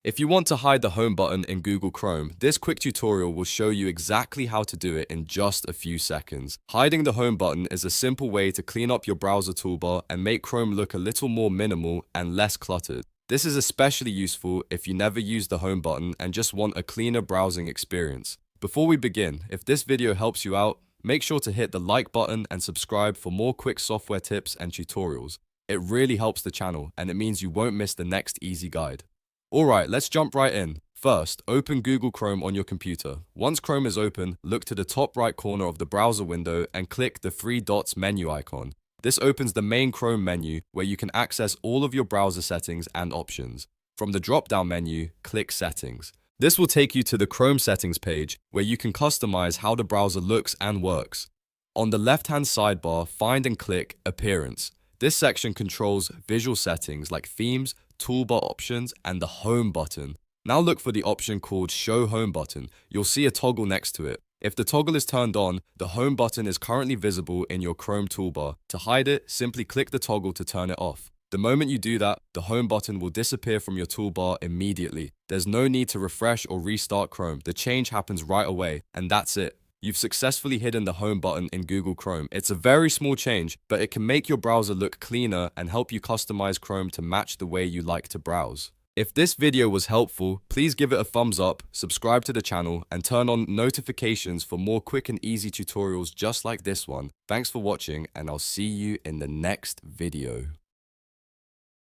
If you want to hide the home button in Google Chrome, this quick tutorial will show you exactly how to do it in just a few seconds. Hiding the home button is a simple way to clean up your browser toolbar and make Chrome look a little more minimal and less cluttered. This is especially useful if you never use the home button and just want a cleaner browsing experience. Before we begin, if this video helps you out, make sure to hit the like button and subscribe for more quick software tips and tutorials. It really helps the channel and it means you won't miss the next easy guide. Alright, let's jump right in. First, open Google Chrome on your computer. Once Chrome is open, look to the top right corner of the browser window and click the three dots menu icon. This opens the main Chrome menu where you can access all of your browser settings and options. From the drop-down menu, click Settings. This will take you to the Chrome settings page where you can customize how the browser looks and works. On the left-hand sidebar, find and click Appearance. This section controls visual settings like themes, toolbar options, and the home button. Now look for the option called Show Home Button. You'll see a toggle next to it. If the toggle is turned on, the home button is currently visible in your Chrome toolbar. To hide it, simply click the toggle to turn it off. The moment you do that, the home button will disappear from your toolbar immediately. There's no need to refresh or restart Chrome. The change happens right away, and that's it. You've successfully hidden the home button in Google Chrome. It's a very small change, but it can make your browser look cleaner and help you customize Chrome to match the way you like to browse. If this video was helpful, please give it a thumbs up, subscribe to the channel, and turn on notifications for more quick and easy tutorials just like this one. Thanks for watching, and I'll see you in the next video.